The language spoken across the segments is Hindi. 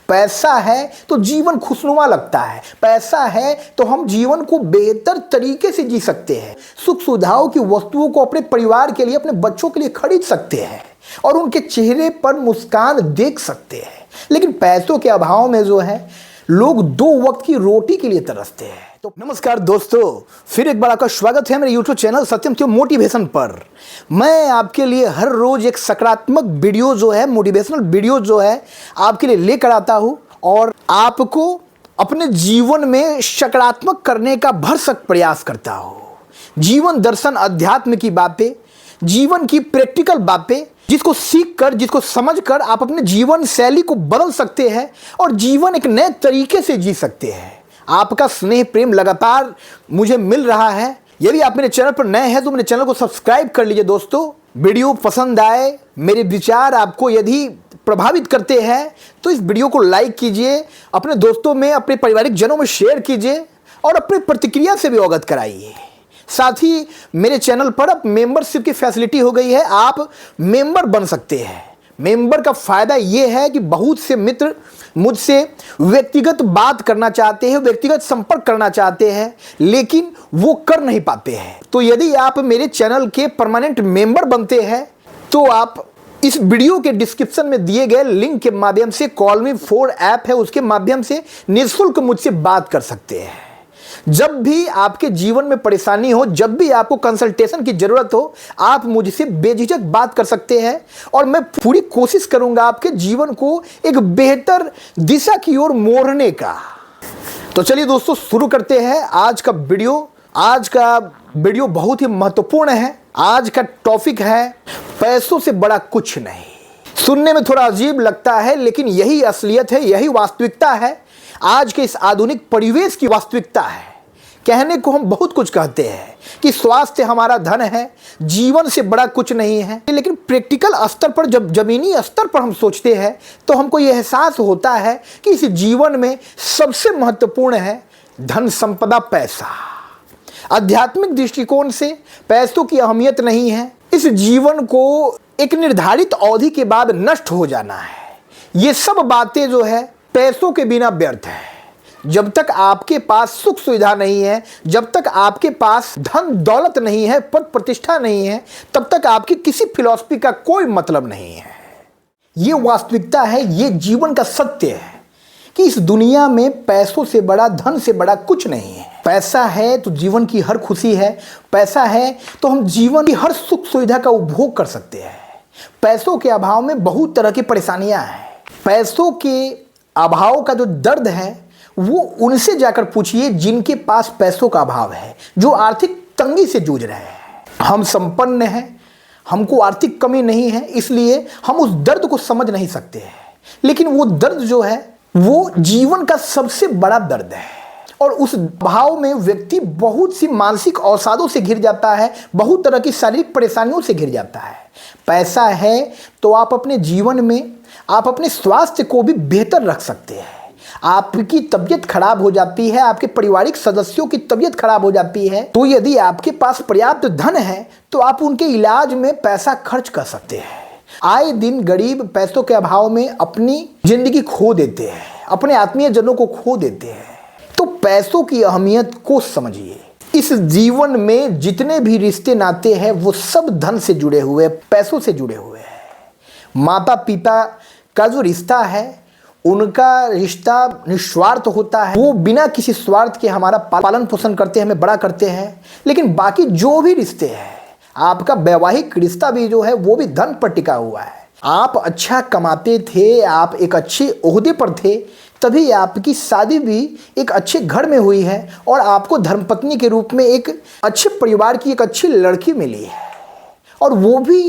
पैसा है तो जीवन खुशनुमा लगता है, पैसा है तो हम जीवन को बेहतर तरीके से जी सकते हैं, सुख सुविधाओं की वस्तुओं को अपने परिवार के लिए, अपने बच्चों के लिए खरीद सकते हैं और उनके चेहरे पर मुस्कान देख सकते हैं। लेकिन पैसों के अभाव में जो है लोग 2 वक्त की रोटी के लिए तरसते हैं। तो नमस्कार दोस्तों, फिर एक बार आपका स्वागत है मेरे YouTube चैनल सत्यम शिव मोटिवेशन पर। मैं आपके लिए हर रोज एक सकारात्मक वीडियो जो है, मोटिवेशनल वीडियो जो है आपके लिए लेकर आता हूं और आपको अपने जीवन में सकारात्मक करने का भरसक प्रयास करता हूं। जीवन दर्शन, अध्यात्म की बातें, जीवन की प्रैक्टिकल बातें, जिसको सीख कर, जिसको समझ कर आप अपने जीवन शैली को बदल सकते हैं और जीवन एक नए तरीके से जी सकते हैं। आपका स्नेह प्रेम लगातार मुझे मिल रहा है। यदि आप मेरे चैनल पर नए हैं तो मेरे चैनल को सब्सक्राइब कर लीजिए। दोस्तों, वीडियो पसंद आए, मेरे विचार आपको यदि प्रभावित करते हैं तो इस वीडियो को लाइक कीजिए, अपने दोस्तों में, अपने पारिवारिक जनों में शेयर कीजिए और अपनी प्रतिक्रिया से भी अवगत कराइए। साथ ही मेरे चैनल पर अब मेंबरशिप की फैसिलिटी हो गई है, आप मेंबर बन सकते हैं। मेंबर का फायदा यह है कि बहुत से मित्र मुझसे व्यक्तिगत बात करना चाहते हैं, व्यक्तिगत संपर्क करना चाहते हैं, लेकिन वो कर नहीं पाते हैं। तो यदि आप मेरे चैनल के परमानेंट मेंबर बनते हैं तो आप इस वीडियो के डिस्क्रिप्शन में दिए गए लिंक के माध्यम से, कॉल मी 4 ऐप है, उसके माध्यम से निःशुल्क मुझसे बात कर सकते हैं। जब भी आपके जीवन में परेशानी हो, जब भी आपको कंसल्टेशन की जरूरत हो, आप मुझसे बेझिझक बात कर सकते हैं और मैं पूरी कोशिश करूंगा आपके जीवन को एक बेहतर दिशा की ओर मोड़ने का। तो चलिए दोस्तों, शुरू करते हैं आज का वीडियो। आज का वीडियो बहुत ही महत्वपूर्ण है। आज का टॉपिक है पैसों से बड़ा कुछ नहीं। सुनने में थोड़ा अजीब लगता है, लेकिन यही असलियत है, यही वास्तविकता है। आज के इस आधुनिक परिवेश की वास्तविकता है। कहने को हम बहुत कुछ कहते हैं कि स्वास्थ्य हमारा धन है, जीवन से बड़ा कुछ नहीं है, लेकिन प्रैक्टिकल स्तर पर, जब जमीनी स्तर पर हम सोचते हैं तो हमको यह एहसास होता है कि इस जीवन में सबसे महत्वपूर्ण है धन संपदा, पैसा। आध्यात्मिक दृष्टिकोण से पैसों की अहमियत नहीं है। इस जीवन को एक निर्धारित अवधि के बाद नष्ट हो जाना है। ये सब बातें जो है पैसों के बिना व्यर्थ है। जब तक आपके पास सुख सुविधा नहीं है, जब तक आपके पास धन दौलत नहीं है, पद प्रतिष्ठा नहीं है, तब तक आपकी किसी फिलॉसफी का कोई मतलब नहीं है। ये वास्तविकता है, ये जीवन का सत्य है कि इस दुनिया में पैसों से बड़ा, धन से बड़ा कुछ नहीं है। पैसा है तो जीवन की हर खुशी है, पैसा है तो हम जीवन की हर सुख सुविधा का उपभोग कर सकते हैं। पैसों के अभाव में बहुत तरह की परेशानियां हैं। पैसों के अभाव का जो दर्द है वो उनसे जाकर पूछिए जिनके पास पैसों का अभाव है, जो आर्थिक तंगी से जूझ रहे हैं। हम संपन्न हैं, हमको आर्थिक कमी नहीं है, इसलिए हम उस दर्द को समझ नहीं सकते हैं। लेकिन वो दर्द जो है वो जीवन का सबसे बड़ा दर्द है और उस भाव में व्यक्ति बहुत सी मानसिक अवसादों से घिर जाता है, बहुत तरह की शारीरिक परेशानियों से घिर जाता है। पैसा है तो आप अपने जीवन में, आप अपने स्वास्थ्य को भी बेहतर रख सकते हैं। आपकी तबीयत खराब हो जाती है, आपके पारिवारिक सदस्यों की तबीयत खराब हो जाती है, तो यदि आपके पास पर्याप्त धन है तो आप उनके इलाज में पैसा खर्च कर सकते हैं। आए दिन गरीब पैसों के अभाव में अपनी जिंदगी खो देते हैं, अपने आत्मीय जनों को खो देते हैं। तो पैसों की अहमियत को समझिए। इस जीवन में जितने भी रिश्ते नाते हैं वो सब धन से जुड़े हुए, पैसों से जुड़े हुए हैं। माता पिता का जो रिश्ता है, उनका रिश्ता निस्वार्थ होता है, वो बिना किसी स्वार्थ के हमारा पालन पोषण करते हैं, हमें बड़ा करते हैं। लेकिन बाकी जो भी रिश्ते हैं, आपका वैवाहिक रिश्ता भी जो है वो भी धन पर टिका हुआ है। आप अच्छा कमाते थे, आप एक अच्छे ओहदे पर थे, तभी आपकी शादी भी एक अच्छे घर में हुई है और आपको धर्मपत्नी के रूप में एक अच्छे परिवार की एक अच्छी लड़की मिली है, और वो भी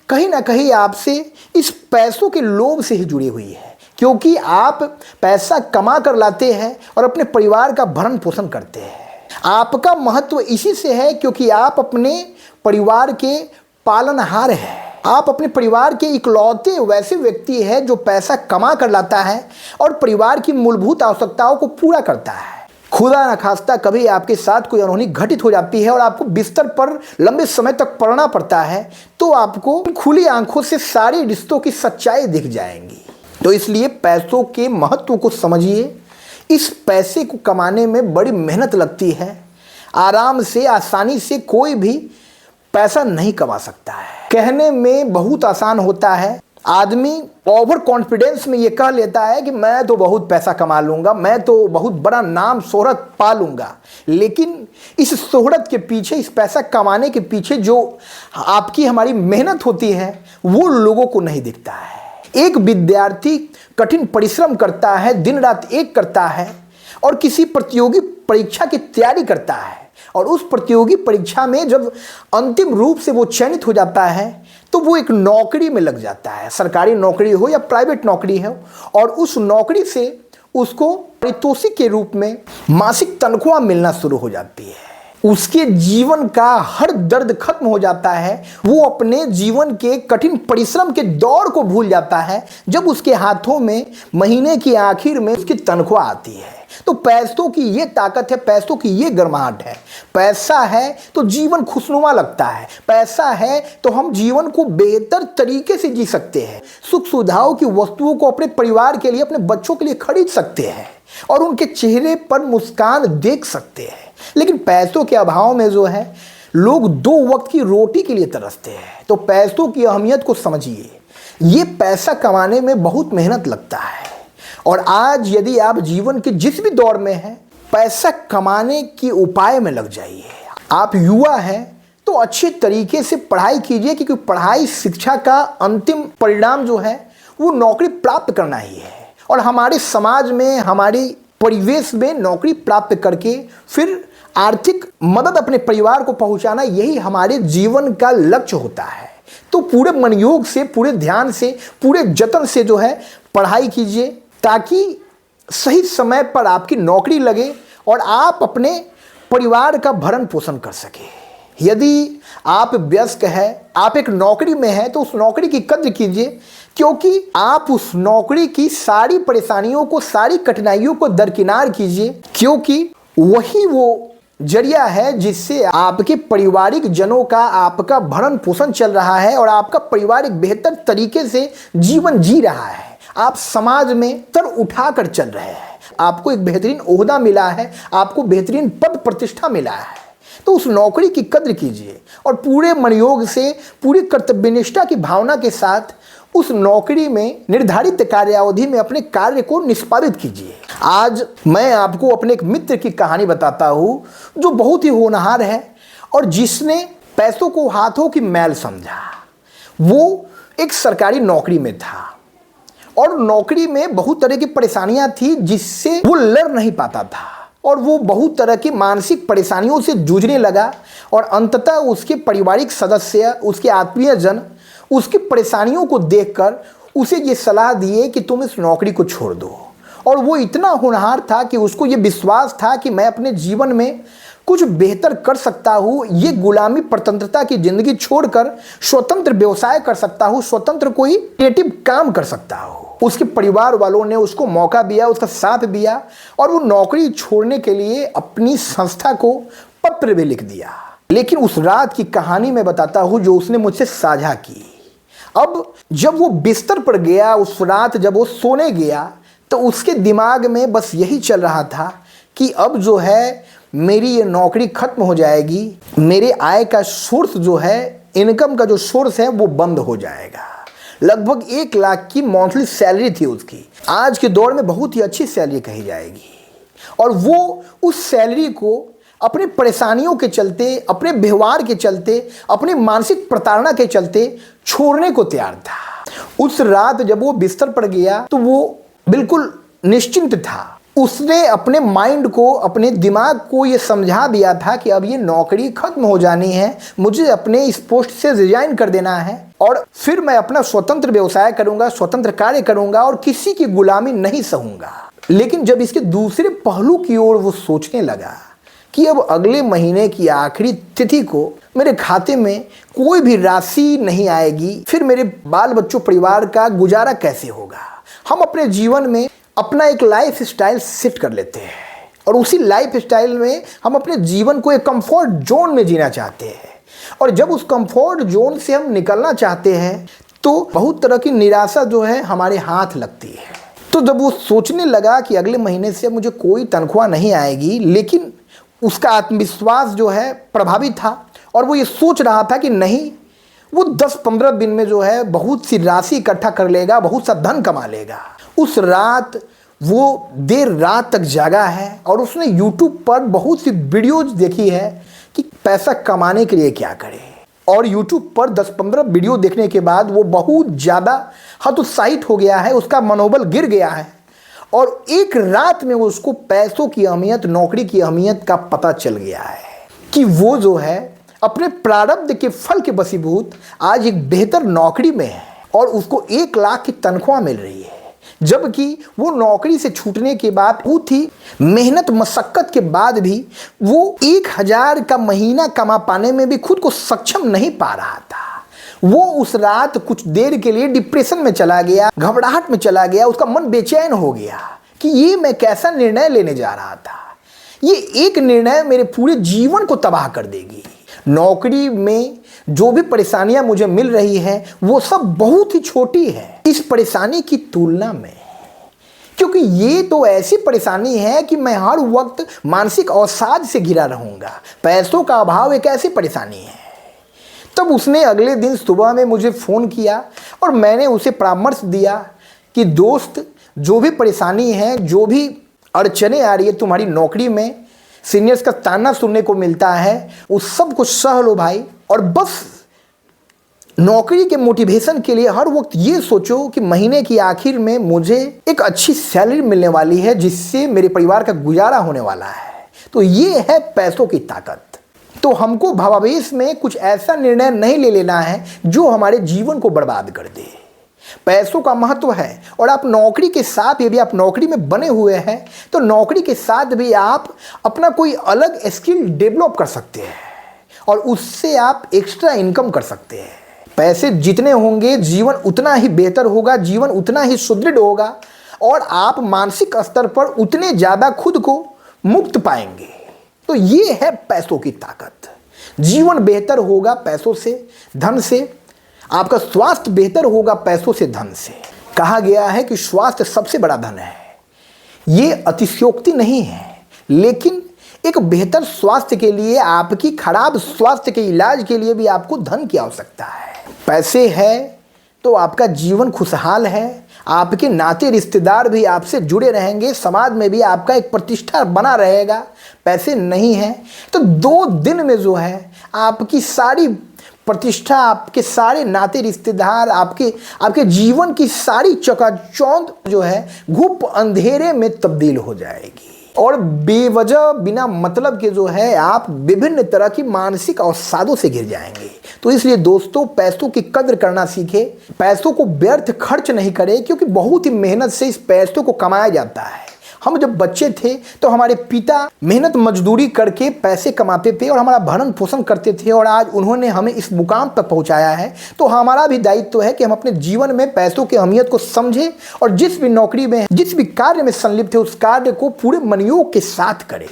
कहीं ना कहीं आपसे इस पैसों के लोभ से ही जुड़ी हुई है, क्योंकि आप पैसा कमा कर लाते हैं और अपने परिवार का भरण पोषण करते हैं। आपका महत्व इसी से है क्योंकि आप अपने परिवार के पालनहार हैं। आप अपने परिवार के इकलौते वैसे व्यक्ति हैं जो पैसा कमा कर लाता है और परिवार की मूलभूत आवश्यकताओं को पूरा करता है। खुदा न खास्ता कभी आपके साथ कोई अनहोनी घटित हो जाती है और आपको बिस्तर पर लंबे समय तक पड़ना पड़ता है, तो आपको खुली आंखों से सारे रिश्तों की सच्चाई दिख जाएंगी। तो इसलिए पैसों के महत्व को समझिए। इस पैसे को कमाने में बड़ी मेहनत लगती है। आराम से, आसानी से कोई भी पैसा नहीं कमा सकता है। कहने में बहुत आसान होता है। आदमी ओवर कॉन्फिडेंस में ये कह लेता है कि मैं तो बहुत पैसा कमा लूंगा, मैं तो बहुत बड़ा नाम शोहरत पा लूंगा। लेकिन इस शोहरत के पीछे, इस पैसा कमाने के पीछे जो आपकी हमारी मेहनत होती है वो लोगों को नहीं दिखता है। एक विद्यार्थी कठिन परिश्रम करता है, दिन रात एक करता है और किसी प्रतियोगी परीक्षा की तैयारी करता है, और उस प्रतियोगी परीक्षा में जब अंतिम रूप से वो चयनित हो जाता है तो वो एक नौकरी में लग जाता है, सरकारी नौकरी हो या प्राइवेट नौकरी हो, और उस नौकरी से उसको पारितोषिक के रूप में मासिक तनख्वाह मिलना शुरू हो जाती है। उसके जीवन का हर दर्द खत्म हो जाता है। वो अपने जीवन के कठिन परिश्रम के दौर को भूल जाता है जब उसके हाथों में महीने की आखिर में उसकी तनख्वाह आती है। तो पैसों की ये ताकत है, पैसों की ये गर्माहट है। पैसा है तो जीवन खुशनुमा लगता है। पैसा है तो हम जीवन को बेहतर तरीके से जी सकते हैं। सुख सुविधाओं की वस्तुओं को अपने परिवार के लिए, अपने बच्चों के लिए खरीद सकते हैं और उनके चेहरे पर मुस्कान देख सकते हैं। लेकिन पैसों के अभाव में जो है लोग 2 वक्त की रोटी के लिए तरसते हैं। तो पैसों की अहमियत को समझिए। ये पैसा कमाने में बहुत मेहनत लगता है, और आज यदि आप जीवन के जिस भी दौर में हैं, पैसा कमाने के उपाय में लग जाइए। आप युवा हैं तो अच्छे तरीके से पढ़ाई कीजिए, क्योंकि पढ़ाई, शिक्षा का अंतिम परिणाम जो है वो नौकरी प्राप्त करना ही है। और हमारे समाज में, हमारी परिवेश में नौकरी प्राप्त करके फिर आर्थिक मदद अपने परिवार को पहुंचाना, यही हमारे जीवन का लक्ष्य होता है। तो पूरे मनयोग से, पूरे ध्यान से, पूरे जतन से जो है पढ़ाई कीजिए, ताकि सही समय पर आपकी नौकरी लगे और आप अपने परिवार का भरण पोषण कर सके। यदि आप व्यस्क हैं, आप एक नौकरी में हैं, तो उस नौकरी की कद्र कीजिए, क्योंकि आप उस नौकरी की सारी परेशानियों को, सारी कठिनाइयों को दरकिनार कीजिए, क्योंकि वही वो जरिया है जिससे आपके पारिवारिक जनों का, आपका भरण पोषण चल रहा है और आपका परिवार एक बेहतर तरीके से जीवन जी रहा है। आप समाज में तर उठाकर चल रहे हैं, आपको एक बेहतरीन ओहदा मिला है, आपको बेहतरीन पद प्रतिष्ठा मिला है। तो उस नौकरी की कद्र कीजिए और पूरे मनयोग से, पूरी कर्तव्यनिष्ठा की भावना के साथ उस नौकरी में निर्धारित कार्यावधि में अपने कार्य को निष्पादित कीजिए। आज मैं आपको अपने एक मित्र की कहानी बताता हूँ, जो बहुत ही होनहार है और जिसने पैसों को हाथों की मैल समझा। वो एक सरकारी नौकरी में था और नौकरी में बहुत तरह की परेशानियां थी जिससे वो लड़ नहीं पाता था, और वो बहुत तरह की मानसिक परेशानियों से जूझने लगा। और अंततः उसके पारिवारिक सदस्य, उसके आत्मीय जन उसकी परेशानियों को देखकर उसे ये सलाह दिए कि तुम इस नौकरी को छोड़ दो। और वो इतना होनहार था कि उसको ये विश्वास था कि मैं अपने जीवन में कुछ बेहतर कर सकता हूँ, ये गुलामी परतंत्रता की जिंदगी छोड़कर स्वतंत्र व्यवसाय कर सकता हूँ, स्वतंत्र कोई क्रिएटिव काम कर सकता हूँ। उसके परिवार वालों ने उसको मौका दिया, उसका साथ दिया, और वो नौकरी छोड़ने के लिए अपनी संस्था को पत्र भी लिख दिया। लेकिन उस रात की कहानी मैं बताता हूँ जो उसने मुझसे साझा की। अब जब वो बिस्तर पर गया, उस रात जब वो सोने गया, तो उसके दिमाग में बस यही चल रहा था कि अब जो है मेरी ये नौकरी खत्म हो जाएगी, मेरे आय का सोर्स जो है, इनकम का जो सोर्स है वो बंद हो जाएगा। लगभग 1 लाख की मंथली सैलरी थी उसकी। आज के दौर में बहुत ही अच्छी सैलरी कही जाएगी। और वो उस सैलरी को अपनी परेशानियों के चलते, अपने व्यवहार के चलते, अपनी मानसिक प्रताड़ना के चलते छोड़ने को तैयार था। उस रात जब वो बिस्तर पर गया तो वो बिल्कुल निश्चिंत था। उसने अपने माइंड को, अपने दिमाग को ये समझा दिया था कि अब ये नौकरी खत्म हो जानी है, मुझे अपने इस पोस्ट से रिजाइन कर देना है और फिर मैं अपना स्वतंत्र व्यवसाय करूंगा, स्वतंत्र कार्य करूंगा और किसी की गुलामी नहीं सहूंगा। लेकिन जब इसके दूसरे पहलू की ओर वो सोचने लगा कि अब अगले महीने की आखिरी तिथि को मेरे खाते में कोई भी राशि नहीं आएगी, फिर मेरे बाल बच्चों, परिवार का गुजारा कैसे होगा। हम अपने जीवन में अपना एक लाइफ स्टाइल सेट कर लेते हैं और उसी लाइफ स्टाइल में हम अपने जीवन को एक कंफर्ट जोन में जीना चाहते हैं। और जब उस कंफर्ट जोन से हम निकलना चाहते हैं तो बहुत तरह की निराशा जो है हमारे हाथ लगती है। तो जब वो सोचने लगा कि अगले महीने से मुझे कोई तनख्वाह नहीं आएगी, लेकिन उसका आत्मविश्वास जो है प्रभावित था और वो ये सोच रहा था कि नहीं, वो 10-15 दिन में जो है बहुत सी राशि इकट्ठा कर लेगा, बहुत सा धन कमा लेगा। उस रात वो देर रात तक जागा है और उसने YouTube पर बहुत सी वीडियोज देखी है कि पैसा कमाने के लिए क्या करे। और YouTube पर 10-15 वीडियो देखने के बाद वो बहुत ज़्यादा हतोत्साहित हो गया है, उसका मनोबल गिर गया है और एक रात में उसको पैसों की अहमियत, नौकरी की अहमियत का पता चल गया है कि वो जो है अपने प्रारब्ध के फल के वशीभूत आज एक बेहतर नौकरी में है और उसको 1 लाख की तनख्वाह मिल रही है, जबकि वो नौकरी से छूटने के बाद बहुत ही मेहनत मशक्कत के बाद भी वो 1000 का महीना कमा पाने में भी खुद को सक्षम नहीं पा रहा था। वो उस रात कुछ देर के लिए डिप्रेशन में चला गया, घबराहट में चला गया, उसका मन बेचैन हो गया कि ये मैं कैसा निर्णय लेने जा रहा था, ये एक निर्णय मेरे पूरे जीवन को तबाह कर देगी। नौकरी में जो भी परेशानियां मुझे मिल रही हैं वो सब बहुत ही छोटी है इस परेशानी की तुलना में, क्योंकि ये तो ऐसी परेशानी है कि मैं हर वक्त मानसिक अवसाद से घिरा रहूंगा। पैसों का अभाव एक ऐसी परेशानी है। तब उसने अगले दिन सुबह में मुझे फ़ोन किया और मैंने उसे परामर्श दिया कि दोस्त, जो भी परेशानी है, जो भी अड़चने आ रही है तुम्हारी नौकरी में, सीनियर्स का ताना सुनने को मिलता है, उस सब को सह लो भाई, और बस नौकरी के मोटिवेशन के लिए हर वक्त ये सोचो कि महीने की आखिर में मुझे एक अच्छी सैलरी मिलने वाली है जिससे मेरे परिवार का गुजारा होने वाला है। तो ये है पैसों की ताकत। तो हमको भावावेश में कुछ ऐसा निर्णय नहीं ले लेना है जो हमारे जीवन को बर्बाद कर दे। पैसों का महत्व है और आप नौकरी के साथ, यदि आप नौकरी में बने हुए हैं तो नौकरी के साथ भी आप अपना कोई अलग स्किल डेवलप कर सकते हैं और उससे आप एक्स्ट्रा इनकम कर सकते हैं। पैसे जितने होंगे जीवन उतना ही बेहतर होगा, जीवन उतना ही सुदृढ़ होगा और आप मानसिक स्तर पर उतने ज़्यादा खुद को मुक्त पाएंगे। तो ये है पैसों की ताकत। जीवन बेहतर होगा पैसों से, धन से। आपका स्वास्थ्य बेहतर होगा पैसों से, धन से। कहा गया है कि स्वास्थ्य सबसे बड़ा धन है। ये अतिशयोक्ति नहीं है, लेकिन एक बेहतर स्वास्थ्य के लिए, आपकी खराब स्वास्थ्य के इलाज के लिए भी आपको धन की आवश्यकता है। पैसे है तो आपका जीवन खुशहाल है, आपके नाते रिश्तेदार भी आपसे जुड़े रहेंगे, समाज में भी आपका एक प्रतिष्ठा बना रहेगा। पैसे नहीं है तो 2 दिन में जो है आपकी सारी प्रतिष्ठा, आपके सारे नाते रिश्तेदार, आपके जीवन की सारी चकाचौंध जो है घुप अंधेरे में तब्दील हो जाएगी और बेवजह बिना मतलब के जो है आप विभिन्न तरह की मानसिक अवसादों से घिर जाएंगे। तो इसलिए दोस्तों, पैसों की कद्र करना सीखें, पैसों को व्यर्थ खर्च नहीं करें, क्योंकि बहुत ही मेहनत से इस पैसों को कमाया जाता है। हम जब बच्चे थे तो हमारे पिता मेहनत मजदूरी करके पैसे कमाते थे और हमारा भरण पोषण करते थे और आज उन्होंने हमें इस मुकाम पर पहुंचाया है। तो हमारा भी दायित्व है कि हम अपने जीवन में पैसों की अहमियत को समझें और जिस भी नौकरी में, जिस भी कार्य में संलिप्त है उस कार्य को पूरे मनोयोग के साथ करें।